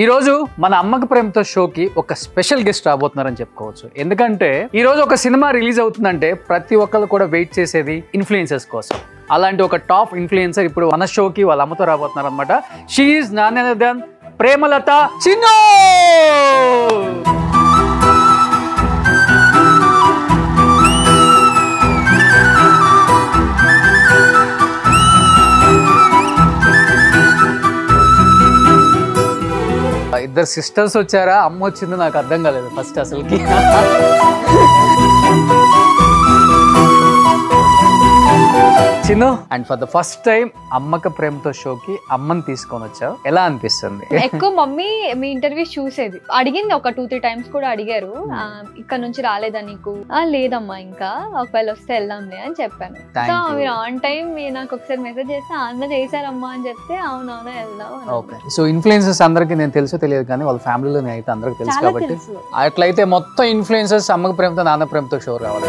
ఈ రోజు మన అమ్మకి ప్రేమతో షోకి ఒక స్పెషల్ గెస్ట్ రాబోతున్నారని చెప్పుకోవచ్చు. ఎందుకంటే ఈ రోజు ఒక సినిమా రిలీజ్ అవుతుందంటే ప్రతి ఒక్కరు కూడా వెయిట్ చేసేది ఇన్ఫ్లుయెన్సర్స్ కోసం. అలాంటి ఒక టాప్ ఇన్ఫ్లుయెన్సర్ ఇప్పుడు మన షోకి వాళ్ళ అమ్మతో రాబోతున్నారు అనమాట. She is none other than Premalatha Chinnu. ఇద్దరు సిస్టర్స్ వచ్చారా, అమ్మ వచ్చిందో నాకు అర్థం కాలేదు ఫస్ట్ అసలుకి. Chinnu, and for the first time అమ్మక ప్రేమతో షోకి అమ్మని తీసుకొని వచ్చావు, ఎలా అనిపిస్తుంది? ఎక్కువ మమ్మీ మీ ఇంటర్వ్యూస్ చూసేది, అడిగింది ఒక 2-3 టైమ్స్ కూడా అడిగారు, ఇక్కడ నుంచి రాలేదా నీకు? లేదమ్మా, ఇంకా ఒకవేళ వస్తే వెళ్దాంలే అని చెప్పాను. సో మీరు ఆన్ టైం నాకు ఒకసారి మెసేజ్ చేస్తే అన్న చేశారమ్మా అని చెప్తే అవునవునా వెళ్దాం. ఓకే, సో ఇన్ఫ్లుయెన్సర్స్ అందరికి నేను తెలుసో తెలియదు కానీ వాళ్ళ ఫ్యామిలీలో అయితే అందరికి తెలుసు కాబట్టి అట్లయితే మొత్తం ఇన్ఫ్లుయెన్సర్స్ అమ్మక ప్రేమతో నాన్న ప్రేమతో షో రావాలి.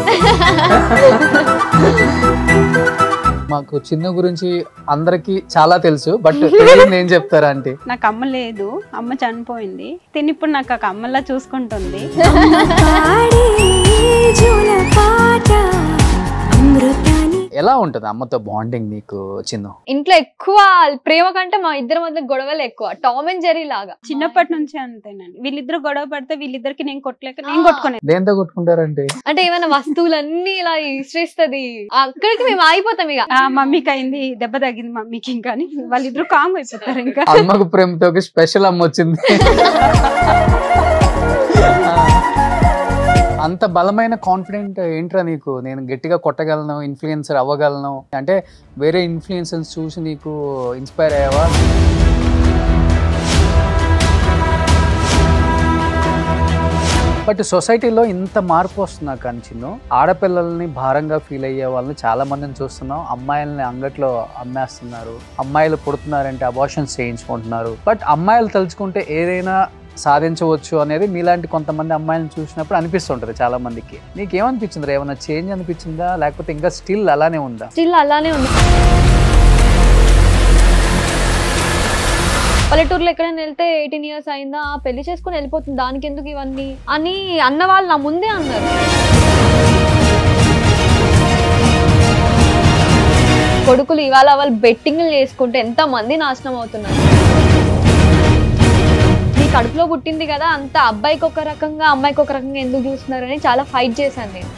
మాకు చిన్న గురించి అందరికి చాలా తెలుసు, బట్ ఏం చెప్తారా అంటే నాకు అమ్మ లేదు, అమ్మ చనిపోయింది. తిని ఇప్పుడు నాకు ఒక అమ్మలా చూసుకుంటుంది. ఎలా ఉంటుంది అమ్మతో బాండింగ్ నీకు చిన్న? ఇంట్లో ఎక్కువ ప్రేమ కంటే మా ఇద్దరి మధ్య గొడవలు ఎక్కువ, టామ్ అండ్ జెర్రీ లాగా. చిన్నప్పటి నుంచి అంతేనండి, వీళ్ళిద్దరు గొడవ పడితే వీళ్ళిద్దరికి నేను కొట్టలేక నేను కొట్టుకునే. దేంతో కొట్టుకుంటారంటే అంటే ఏమైనా వస్తువులన్నీ ఇలా ఇసిరేస్తుంది, అక్కడికి మేము ఆగిపోతాం. ఇక మమ్మీకి అయింది, దెబ్బ తగ్గింది మమ్మీకి, ఇంకా వాళ్ళిద్దరు కామ్ అయిపోతారు. ఇంకా అమ్మకు ప్రేమతో స్పెషల్ అమ్మ వచ్చింది. అంత బలమైన కాన్ఫిడెంట్ ఏంట్రా నీకు? నేను గట్టిగా కొట్టగలను, ఇన్ఫ్లుయెన్సర్ అవ్వగలను అంటే వేరే ఇన్ఫ్లుయెన్సర్స్ చూసి నీకు ఇన్స్పైర్ అయ్యావా? బట్ సొసైటీలో ఇంత మార్పు వస్తున్నా కానీ చిన్న ఆడపిల్లల్ని భారంగా ఫీల్ అయ్యే వాళ్ళని చాలా మందిని చూస్తున్నాం. అమ్మాయిల్ని అంగట్లో అమ్మేస్తున్నారు, అమ్మాయిలు పుడుతున్నారంటే అబార్షన్స్ చేయించుకుంటున్నారు. బట్ అమ్మాయిలు తలుచుకుంటే ఏదైనా సాధించవచ్చు అనేది మీలాంటి కొంతమంది అమ్మాయిలను చూసినప్పుడు అనిపిస్తుంటది చాలా మందికి. నీకేమనిపించింది? ఏమైనా చేంజ్ అనిపించిందా, లేకపోతే ఇంకా స్టిల్ అలానే ఉందా? స్టిల్ అలానే ఉంది. పల్లెటూరులో ఎక్కడైనా వెళ్తే 18 years అయిందా, పెళ్లి చేసుకుని వెళ్ళిపోతుంది, దానికి ఎందుకు ఇవన్నీ అని అన్న వాళ్ళు నా ముందే అన్నారు. కొడుకులు ఇవాళ వాళ్ళు బెట్టింగ్లు చేసుకుంటే ఎంత మంది నాశనం అవుతున్నారు. కడుపులో పుట్టింది కదా, అంత అబ్బాయికి ఒక రకంగా అమ్మాయికి ఒక రకంగా ఎందుకు చూస్తున్నారు అని చాలా ఫైట్ చేశాను నేను.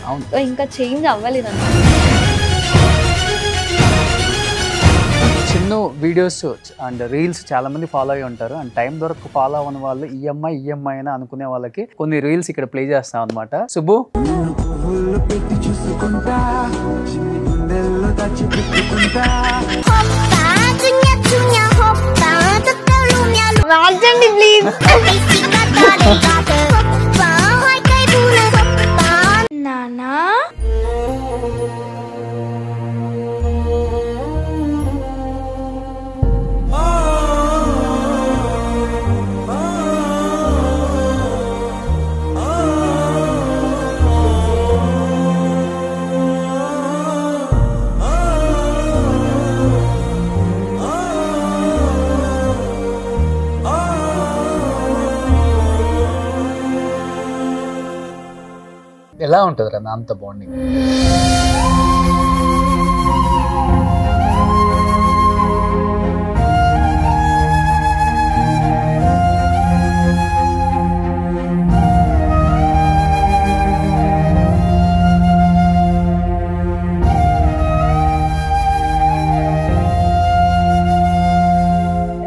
ఇంకా చేంజ్ అవ్వలేదు అన్నమాట. చిన్న వీడియోస్ అండ్ రీల్స్ చాలా మంది ఫాలో అయ్యి ఉంటారు, అండ్ టైం దొరకు ఫాలో అవ్వని వాళ్ళు ఈఎంఐ అని అనుకునే వాళ్ళకి కొన్ని రీల్స్ ఇక్కడ ప్లే చేస్తాం అనమాట. సుబ్బు, మార్చండి ప్లీజ్. నానా ఎలా ఉంటుంది రా అంత బాండింగ్?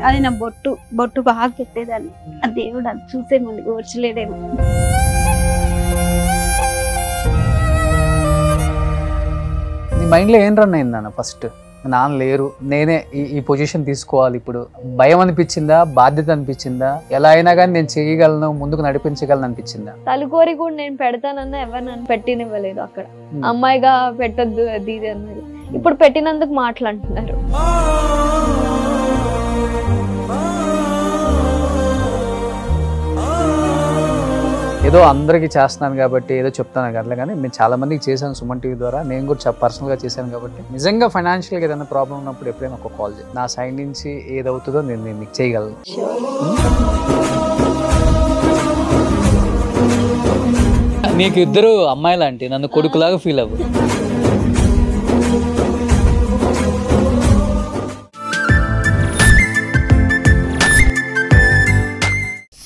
అది నా బొట్టు బాగా పెట్టేదాన్ని. ఆ దేవుడు అది చూసే ముందుకు వచ్చలేడేమో. నీ మైండ్లో ఏం రన్ అయిందన్న? ఫస్ట్ నాన్న లేరు, నేనే ఈ పొజిషన్ తీసుకోవాలి, ఇప్పుడు భయం అనిపించిందా, బాధ్యత అనిపించిందా, ఎలా అయినా కానీ నేను చేయగలను, ముందుకు నడిపించగలను అనిపించిందా? తలుకోరి కూడా నేను పెడతానన్నా ఎవరు నన్ను పెట్టినివ్వలేదు. అక్కడ అమ్మాయిగా పెట్టద్దు అది ఇది అన్నారు. ఇప్పుడు పెట్టినందుకు మాట్లాడుతున్నారు. ఏదో అందరికీ చేస్తున్నాను కాబట్టి ఏదో చెప్తాను కదా, కానీ నేను చాలా మందికి చేశాను సుమన్ టీవీ ద్వారా, నేను కూడా పర్సనల్గా చేశాను కాబట్టి. నిజంగా ఫైనాన్షియల్గా ఏదైనా ప్రాబ్లం ఉన్నప్పుడు ఎప్పుడైనా ఒక కాల్ చేయి, నా సైడ్ నుంచి ఏదవుతుందో నేను మీకు చేయగలను. నీకు ఇద్దరు అమ్మాయిలాంటి, నన్ను కొడుకులాగా ఫీల్ అవ్వు.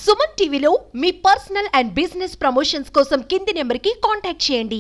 సుమన్ టీవీలో మీ పర్సనల్ అండ్ బిజినెస్ ప్రమోషన్స్ కోసం కింది నెంబర్కి కాంటాక్ట్ చేయండి.